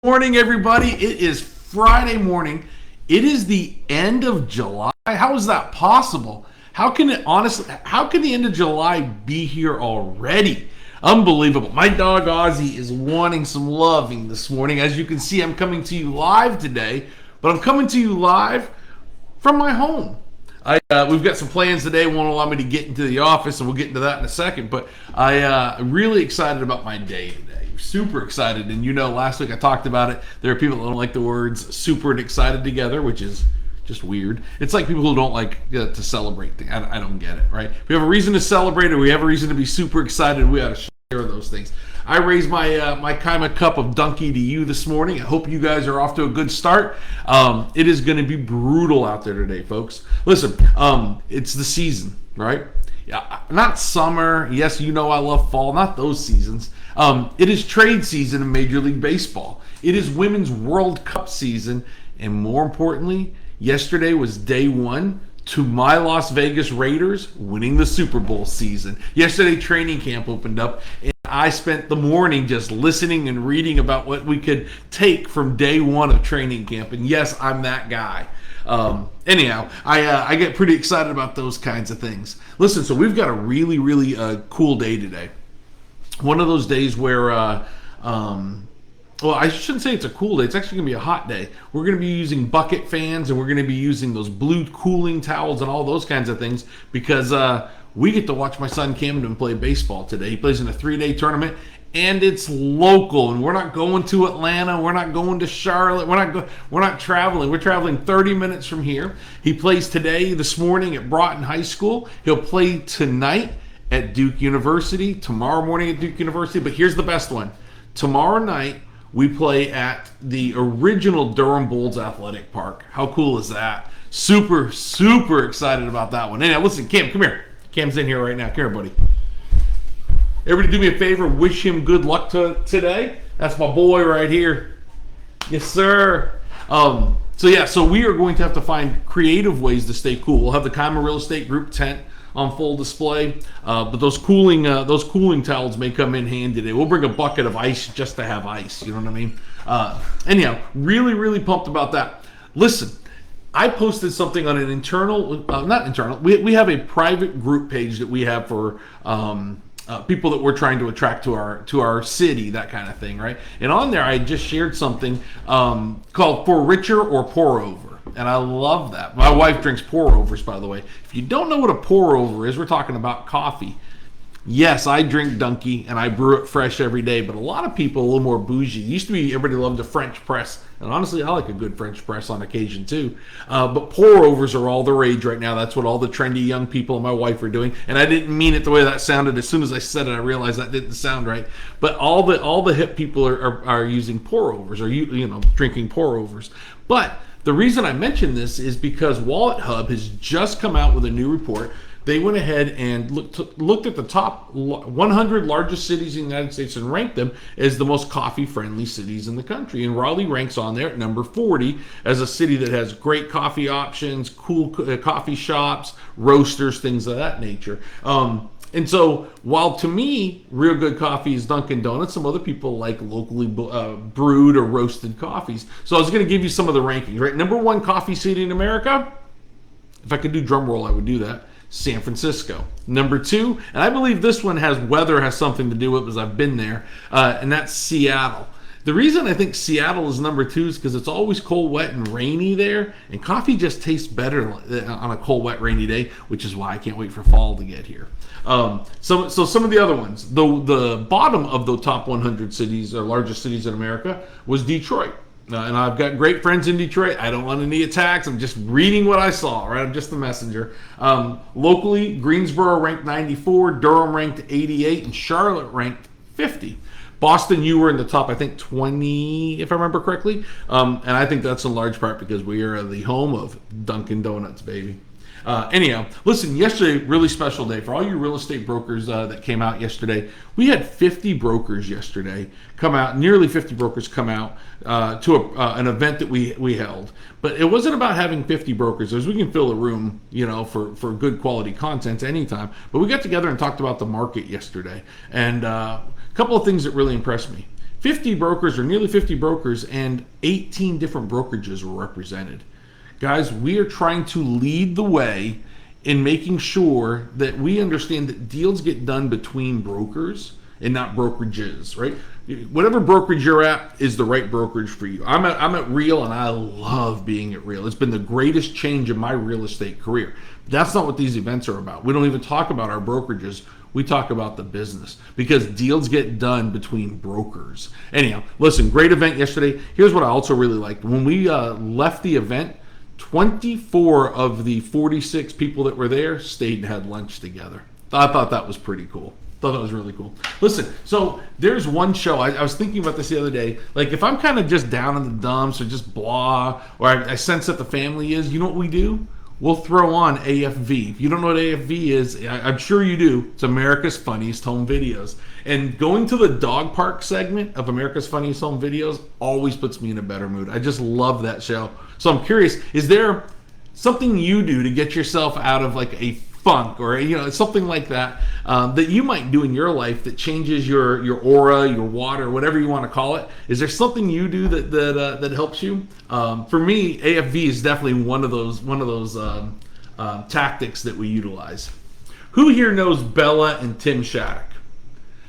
Morning, everybody. It is Friday morning. It is the end of July. How is that possible? How can the end of July be here already? Unbelievable. My dog Ozzy is wanting some loving this morning. As you can see, I'm coming to you live today, but I'm coming to you live from my home. We've got some plans today. Won't allow me to get into the office, and we'll get into that in a second. But I'm really excited about my day today. Super excited. And last week I talked about it. There are people that don't like the words super and excited together, which is just weird. It's like people who don't like to celebrate things. I don't get it, right? If we have a reason to celebrate or we have a reason to be super excited, we ought to share those things. I raised my Kima cup of donkey to you this morning. I hope you guys are off to a good start. It is going to be brutal out there today, folks. Listen, it's the season, right? Yeah, not summer. Yes, I love fall. Not those seasons. It is trade season in Major League Baseball. It is Women's World Cup season. And more importantly, yesterday was day one to my Las Vegas Raiders winning the Super Bowl season. Yesterday, training camp opened up, and I spent the morning just listening and reading about what we could take from day one of training camp. And yes, I'm that guy. Anyhow, I get pretty excited about those kinds of things. Listen, so we've got a really, really cool day today. One of those days where, well, I shouldn't say it's a cool day. It's actually going to be a hot day. We're going to be using bucket fans, and we're going to be using those blue cooling towels and all those kinds of things because we get to watch my son Camden play baseball today. He plays in a 3-day tournament, and it's local, and we're not going to Atlanta. We're not going to Charlotte. We're not traveling. We're traveling 30 minutes from here. He plays this morning at Broughton High School. He'll play tonight at Duke University, tomorrow morning at Duke University. But here's the best one. Tomorrow night, we play at the original Durham Bulls Athletic Park. How cool is that? Super, super excited about that one. Anyhow, listen, Cam, come here. Cam's in here right now. Come here, buddy. Everybody do me a favor. Wish him good luck today. That's my boy right here. Yes, sir. So we are going to have to find creative ways to stay cool. We'll have the Kima Real Estate Group tent on full display, but those cooling towels may come in handy today. We'll bring a bucket of ice just to have ice. You know what I mean? Anyhow, really, really pumped about that. Listen, I posted something on an not internal. We have a private group page that we have for people that we're trying to attract to our city, that kind of thing, right? And on there, I just shared something called "For Richer or Pour Over." And I love that. My wife drinks pour-overs, by the way. If you don't know what a pour-over is, we're talking about coffee. Yes, I drink Dunky, and I brew it fresh every day, but a lot of people, a little more bougie. It used to be everybody loved a French press, and honestly, I like a good French press on occasion, too. But pour-overs are all the rage right now. That's what all the trendy young people and my wife are doing, and I didn't mean it the way that sounded. As soon as I said it, I realized that didn't sound right. But all the hip people are using pour-overs, or drinking pour-overs. But the reason I mention this is because Wallet Hub has just come out with a new report. They went ahead and looked at the top 100 largest cities in the United States and ranked them as the most coffee-friendly cities in the country. And Raleigh ranks on there at number 40 as a city that has great coffee options, cool coffee shops, roasters, things of that nature. And so, while to me, real good coffee is Dunkin' Donuts, some other people like locally brewed or roasted coffees. So I was going to give you some of the rankings, right? Number one coffee city in America, if I could do drum roll, I would do that, San Francisco. Number two, and I believe this one has something to do with it because I've been there, and that's Seattle. The reason I think Seattle is number two is because it's always cold, wet, and rainy there, and coffee just tastes better on a cold, wet, rainy day, which is why I can't wait for fall to get here. So some of the other ones, the bottom of the top 100 cities or largest cities in America was Detroit. And I've got great friends in Detroit. I don't want any attacks. I'm just reading what I saw, right? I'm just the messenger. Locally, Greensboro ranked 94, Durham ranked 88, and Charlotte ranked 50. Boston, you were in the top, I think, 20, if I remember correctly. And I think that's in large part because we are the home of Dunkin' Donuts, baby. Anyhow, listen, yesterday, really special day. For all you real estate brokers that came out yesterday, we had 50 brokers yesterday come out, nearly 50 brokers come out to an event that we held. But it wasn't about having 50 brokers, as we can fill a room, for good quality content anytime. But we got together and talked about the market yesterday. And a couple of things that really impressed me. 50 brokers, or nearly 50 brokers, and 18 different brokerages were represented. Guys, we are trying to lead the way in making sure that we understand that deals get done between brokers and not brokerages, right? Whatever brokerage you're at is the right brokerage for you. I'm at Real, and I love being at Real. It's been the greatest change in my real estate career. That's not what these events are about. We don't even talk about our brokerages. We talk about the business, because deals get done between brokers. Anyhow, listen, great event yesterday. Here's what I also really liked. When we left the event, 24 of the 46 people that were there stayed and had lunch together. I thought that was pretty cool. Thought that was really cool. Listen, so there's one show, I was thinking about this the other day. Like, if I'm kind of just down in the dumps or just blah, or I sense that the family is, you know what we do? We'll throw on AFV. If you don't know what AFV is, I'm sure you do. It's America's Funniest Home Videos. And going to the dog park segment of America's Funniest Home Videos always puts me in a better mood. I just love that show. So I'm curious, is there something you do to get yourself out of like a funk, or something like that, that you might do in your life that changes your aura, your water, whatever you want to call it? Is there something you do that helps you? For me, AFV is definitely one of those tactics that we utilize. Who here knows Bella and Tim Shaddock?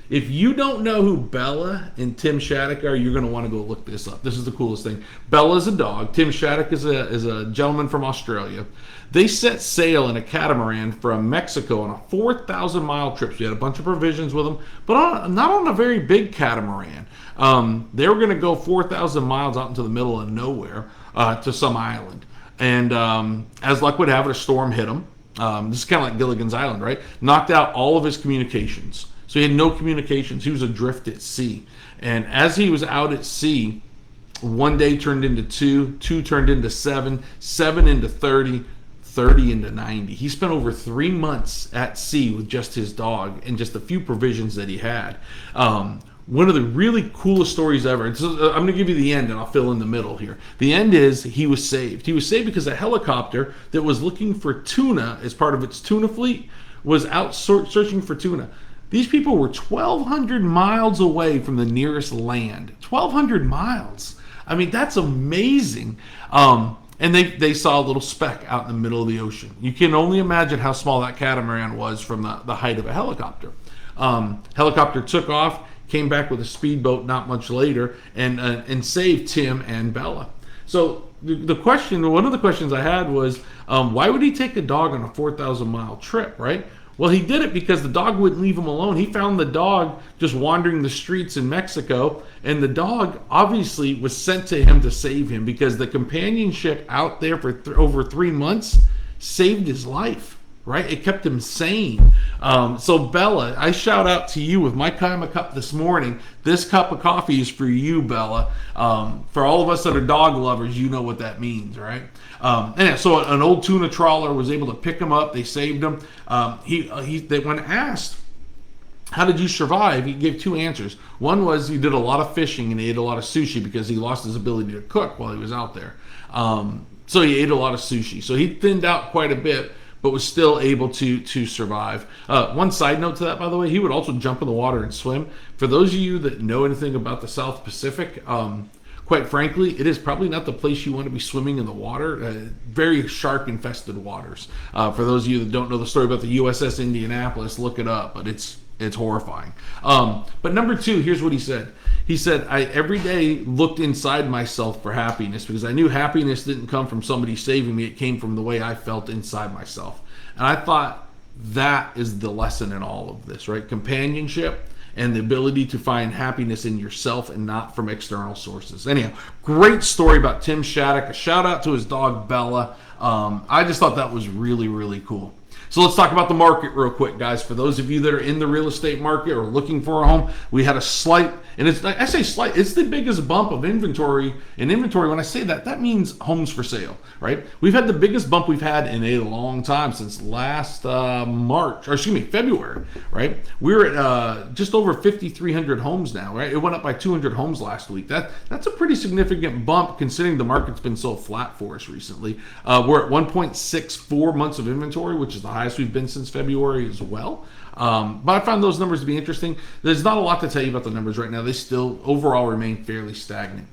If you don't know who Bella and Tim Shaddock are, you're going to want to go look this up. This is the coolest thing. Bella's a dog. Tim Shaddock is a gentleman from Australia. They set sail in a catamaran from Mexico on a 4,000-mile trip. So you had a bunch of provisions with them, but not on a very big catamaran. They were going to go 4,000 miles out into the middle of nowhere to some island. And as luck would have it, a storm hit them. This is kind of like Gilligan's Island, right? Knocked out all of his communications. So he had no communications. He was adrift at sea. And as he was out at sea, one day turned into two turned into seven into 30 into 90. He spent over 3 months at sea with just his dog and just a few provisions that he had. One of the really coolest stories ever. And so I'm going to give you the end, and I'll fill in the middle here. The end is he was saved. He was saved because a helicopter that was looking for tuna as part of its tuna fleet was out searching for tuna. These people were 1,200 miles away from the nearest land. 1,200 miles. I mean, that's amazing. And they saw a little speck out in the middle of the ocean. You can only imagine how small that catamaran was from the height of a helicopter. Helicopter took off, came back with a speedboat not much later, and saved Tim and Bella. So one of the questions I had was, why would he take a dog on a 4,000-mile trip, right? Well, he did it because the dog wouldn't leave him alone. He found the dog just wandering the streets in Mexico, and the dog obviously was sent to him to save him, because the companionship out there for over 3 months saved his life, right? It kept him sane. So Bella, I shout out to you with my Kima cup this morning. This cup of coffee is for you, Bella. For all of us that are dog lovers, you know what that means, right? And so an old tuna trawler was able to pick him up. They saved him. When asked, how did you survive? He gave 2 answers. One was he did a lot of fishing and he ate a lot of sushi because he lost his ability to cook while he was out there. So he ate a lot of sushi. So he thinned out quite a bit, but was still able to survive. One side note to that, by the way, he would also jump in the water and swim. For those of you that know anything about the South Pacific, quite frankly, it is probably not the place you want to be swimming in the water. Very shark-infested waters. For those of you that don't know the story about the USS Indianapolis, look it up, but it's horrifying. But number 2, here's what he said. He said, I every day looked inside myself for happiness, because I knew happiness didn't come from somebody saving me. It came from the way I felt inside myself. And I thought that is the lesson in all of this, right? Companionship and the ability to find happiness in yourself and not from external sources. Anyhow, great story about Tim Shaddock. A shout out to his dog, Bella. I just thought that was really, really cool. So let's talk about the market real quick, guys. For those of you that are in the real estate market or looking for a home, we had a slight, and I say slight, it's the biggest bump of inventory. In inventory, when I say that, that means homes for sale, right? We've had the biggest bump we've had in a long time, since last February, right? We're at just over 5,300 homes now, right? It went up by 200 homes last week. That's a pretty significant bump considering the market's been so flat for us recently. We're at 1.64 months of inventory, which is the highest we've been since February as well. But I found those numbers to be interesting. There's not a lot to tell you about the numbers right now. They still overall remain fairly stagnant.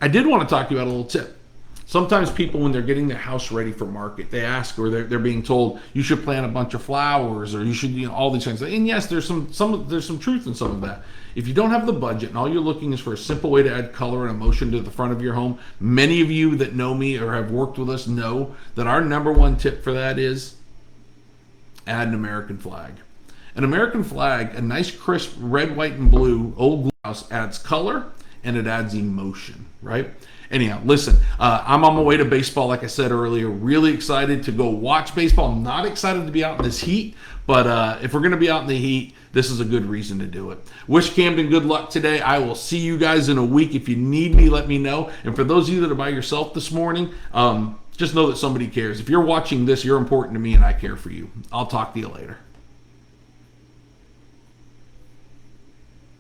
I did want to talk to you about a little tip. Sometimes people, when they're getting their house ready for market, they ask, or they're being told, you should plant a bunch of flowers, or you should, all these things. And yes, there's some truth in some of that. If you don't have the budget and all you're looking is for a simple way to add color and emotion to the front of your home, many of you that know me or have worked with us know that our number one tip for that is add an American flag. An American flag, a nice crisp red, white, and blue old house, adds color and it adds emotion, right? Anyhow, listen, I'm on my way to baseball, like I said earlier. Really excited to go watch baseball. I'm not excited to be out in this heat, but if we're going to be out in the heat, this is a good reason to do it. Wish Camden good luck today. I will see you guys in a week. If you need me, let me know. And for those of you that are by yourself this morning, just know that somebody cares. If you're watching this, you're important to me, and I care for you. I'll talk to you later.